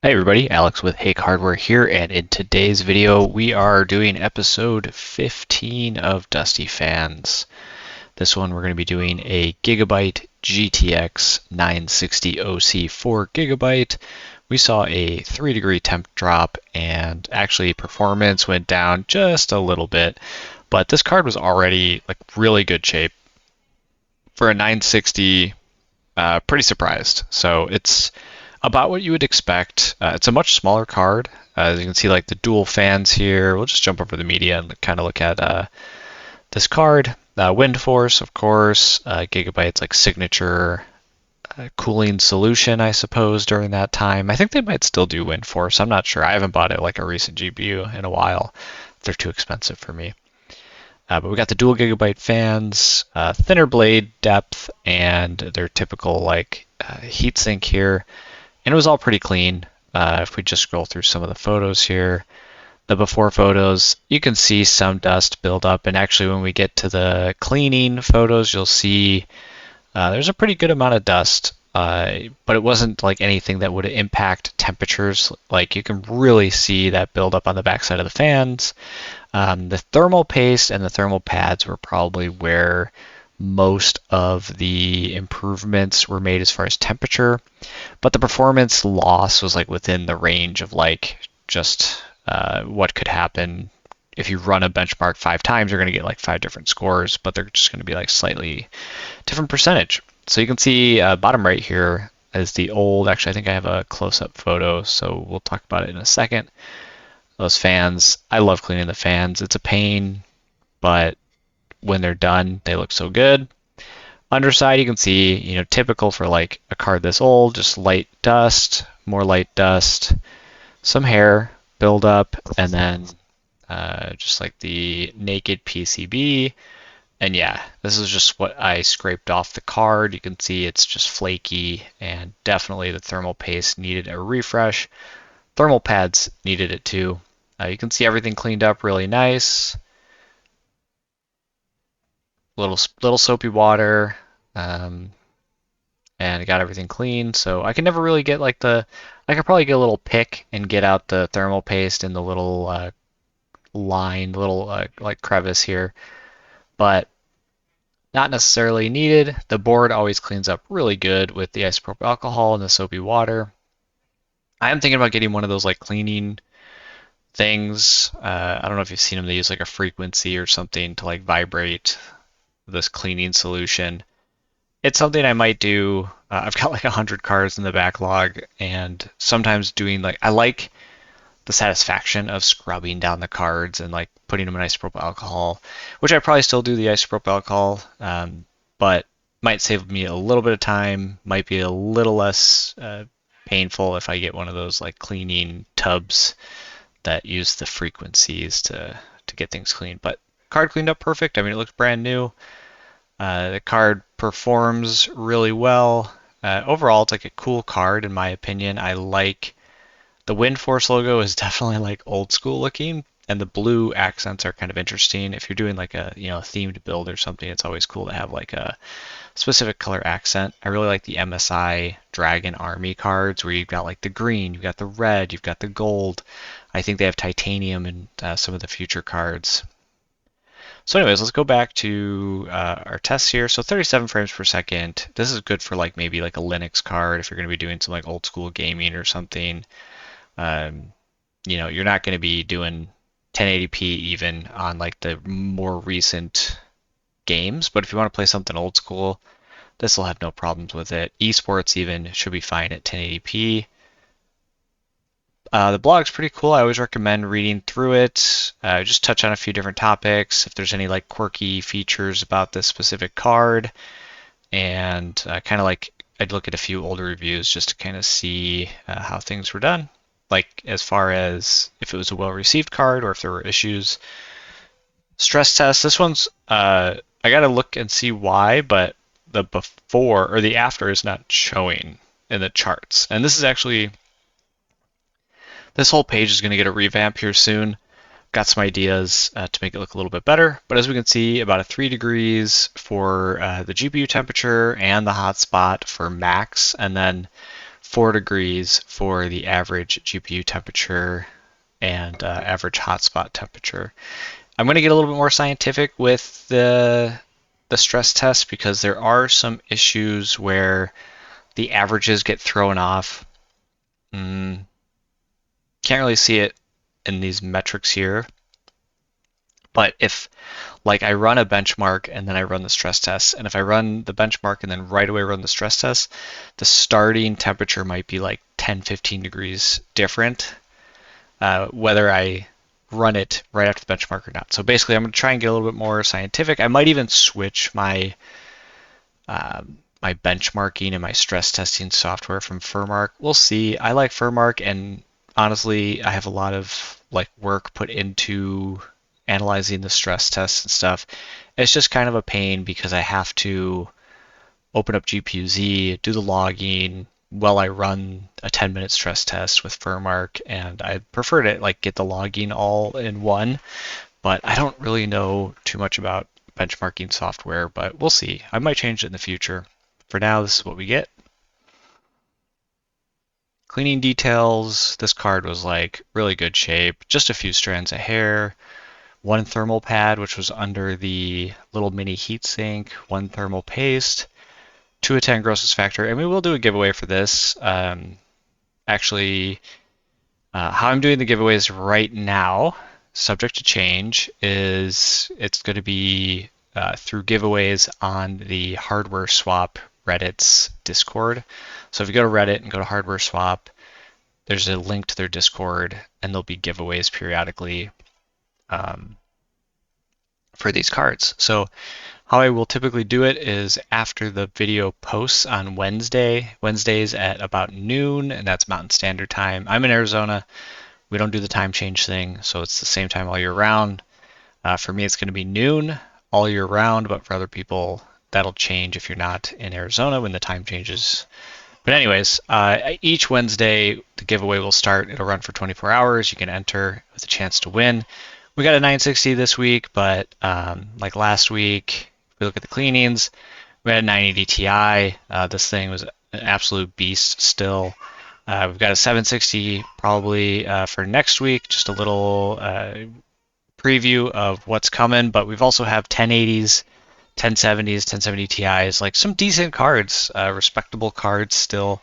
Hey everybody, Alex with Hake Hardware here, and in today's video we are doing episode 15 of Dusty Fans. This one we're going to be doing a Gigabyte GTX 960 OC 4 GB. We saw a 3-degree temp drop, and actually performance went down just a little bit, but this card was already like really good shape for a 960. Pretty surprised. So it's about what you would expect. It's a much smaller card. As you can see, like the dual fans here. We'll just jump over the media and kind of look at this card. Wind Force, of course, Gigabyte's like signature cooling solution, I suppose, during that time. I think they might still do Wind Force. I'm not sure. I haven't bought it like a recent GPU in a while. They're too expensive for me. But we got the dual Gigabyte fans, thinner blade depth, and their typical like heatsink here. And it was all pretty clean. If we just scroll through some of the photos here, the before photos, you can see some dust build up. And actually, when we get to the cleaning photos, you'll see there's a pretty good amount of dust. But it wasn't like anything that would impact temperatures. Like you can really see that build up on the backside of the fans. The thermal paste and the thermal pads were probably where most of the improvements were made as far as temperature, but the performance loss was like within the range of like just what could happen if you run a benchmark 5 times. You're going to get like 5 different scores, but they're just going to be like slightly different percentage. So you can see bottom right here is the old. Actually, I think I have a close-up photo, so we'll talk about it in a second. Those fans, I love cleaning the fans. It's a pain, but when they're done, they look so good. Underside, you can see, typical for like a card this old, just light dust, more light dust, some hair build up, and then just like the naked PCB. And yeah, this is just what I scraped off the card. You can see it's just flaky, and definitely the thermal paste needed a refresh. Thermal pads needed it too. You can see everything cleaned up really nice. Little soapy water, and I got everything clean. So I can never really get like I could probably get a little pick and get out the thermal paste in the little line, little like crevice here, but not necessarily needed. The board always cleans up really good with the isopropyl alcohol and the soapy water. I am thinking about getting one of those like cleaning things. I don't know if you've seen them. They use like a frequency or something to like vibrate this cleaning solution. It's something I might do. I've got like 100 cards in the backlog, and sometimes doing like I like the satisfaction of scrubbing down the cards and like putting them in isopropyl alcohol, which I probably still do the isopropyl alcohol, but might save me a little bit of time. Might be a little less painful if I get one of those like cleaning tubs that use the frequencies to get things clean. But card cleaned up perfect. I mean, it looks brand new. The card performs really well. Overall, it's like a cool card in my opinion. I like the Wind Force logo is definitely like old school looking, and the blue accents are kind of interesting. If you're doing like a themed build or something, it's always cool to have like a specific color accent. I really like the MSI Dragon Army cards where you've got like the green, you've got the red, you've got the gold. I think they have titanium in some of the future cards. So anyways, let's go back to our tests here. So 37 frames per second. This is good for like maybe like a Linux card if you're going to be doing some like old school gaming or something. You're not going to be doing 1080p even on like the more recent games, but if you want to play something old school, this will have no problems with it. Esports even should be fine at 1080p. The blog's pretty cool. I always recommend reading through it. Just touch on a few different topics. If there's any like quirky features about this specific card, and kind of like I'd look at a few older reviews just to kind of see how things were done. Like as far as if it was a well-received card or if there were issues. Stress test. This one's I gotta look and see why, but the before or the after is not showing in the charts. And this is actually this whole page is going to get a revamp here soon. Got some ideas to make it look a little bit better, but as we can see, about a 3 degrees for the GPU temperature and the hotspot for max, and then 4 degrees for the average GPU temperature and average hotspot temperature. I'm going to get a little bit more scientific with the stress test because there are some issues where the averages get thrown off. Can't really see it in these metrics here. But if like I run a benchmark and then I run the stress test, and if I run the benchmark and then right away run the stress test, the starting temperature might be like 10, 15 degrees different, whether I run it right after the benchmark or not. So basically, I'm going to try and get a little bit more scientific. I might even switch my my benchmarking and my stress testing software from Furmark. We'll see. I like Furmark, and honestly, I have a lot of like work put into analyzing the stress tests and stuff. It's just kind of a pain because I have to open up GPU-Z, do the logging while I run a 10-minute stress test with Furmark, and I prefer to like get the logging all in one, but I don't really know too much about benchmarking software, but we'll see. I might change it in the future. For now, this is what we get. Cleaning details, this card was like really good shape, just a few strands of hair, one thermal pad, which was under the little mini heatsink, one thermal paste, 2 of 10 grossness factor, and we will do a giveaway for this. Actually, how I'm doing the giveaways right now, subject to change, is it's going to be through giveaways on the Hardware Swap Reddit's Discord. So if you go to Reddit and go to Hardware Swap, there's a link to their Discord, and there'll be giveaways periodically for these cards. So how I will typically do it is after the video posts on Wednesdays at about noon, and that's Mountain Standard Time. I'm in Arizona. We don't do the time change thing, so it's the same time all year round. For me, it's going to be noon all year round, but for other people, that'll change if you're not in Arizona when the time changes. But anyways, each Wednesday, the giveaway will start. It'll run for 24 hours. You can enter with a chance to win. We got a 960 this week, but like last week, if we look at the cleanings, we had a 980 Ti. This thing was an absolute beast still. We've got a 760 probably for next week, just a little preview of what's coming, but we've also have 1080s, 1070s, 1070 Ti's, like some decent cards, respectable cards still.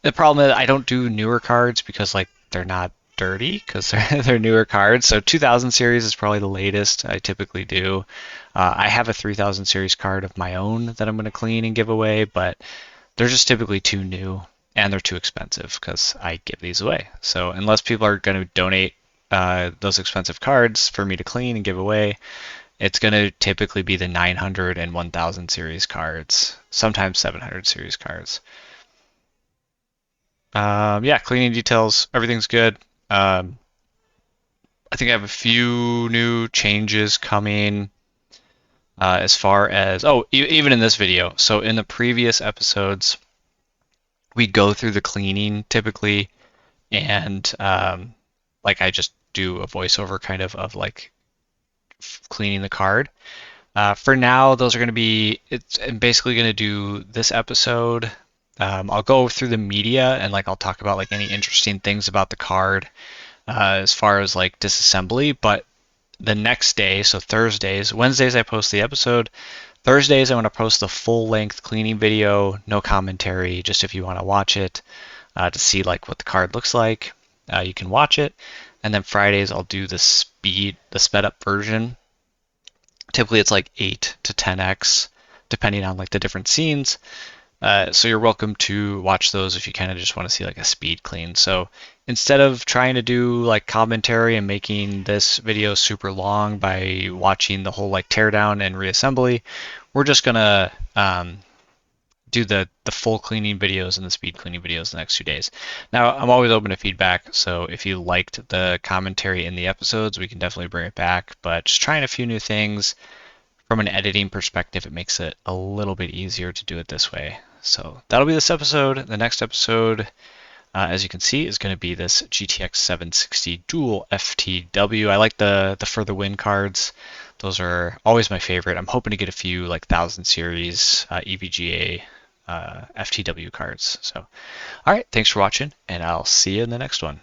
The problem is I don't do newer cards because like they're not dirty because they're newer cards. So 2000 series is probably the latest I typically do. I have a 3000 series card of my own that I'm going to clean and give away, but they're just typically too new and they're too expensive because I give these away. So unless people are going to donate those expensive cards for me to clean and give away, it's going to typically be the 900 and 1000 series cards, sometimes 700 series cards. Yeah, cleaning details, everything's good. I think I have a few new changes coming as far as, even in this video. So in the previous episodes, we go through the cleaning typically, and like I just do a voiceover kind of like cleaning the card. For now, those are going to be, I'm basically going to do this episode. I'll go through the media and like I'll talk about like any interesting things about the card as far as like disassembly, but the next day, so Wednesdays I post the episode. Thursdays I want to post the full length cleaning video, no commentary, just if you want to watch it to see like what the card looks like, you can watch it. And then Fridays I'll do the sped up version. Typically it's like 8 to 10x depending on like the different scenes. So you're welcome to watch those if you kind of just want to see like a speed clean. So instead of trying to do like commentary and making this video super long by watching the whole like teardown and reassembly, we're just gonna do the full cleaning videos and the speed cleaning videos the next 2 days. Now I'm always open to feedback, so if you liked the commentary in the episodes, we can definitely bring it back. But just trying a few new things from an editing perspective, it makes it a little bit easier to do it this way. So that'll be this episode. The next episode, as you can see, is going to be this GTX 760 dual FTW. I like the For the Win cards. Those are always my favorite. I'm hoping to get a few like 1000 series EVGA FTW cards. So, all right, thanks for watching, and I'll see you in the next one.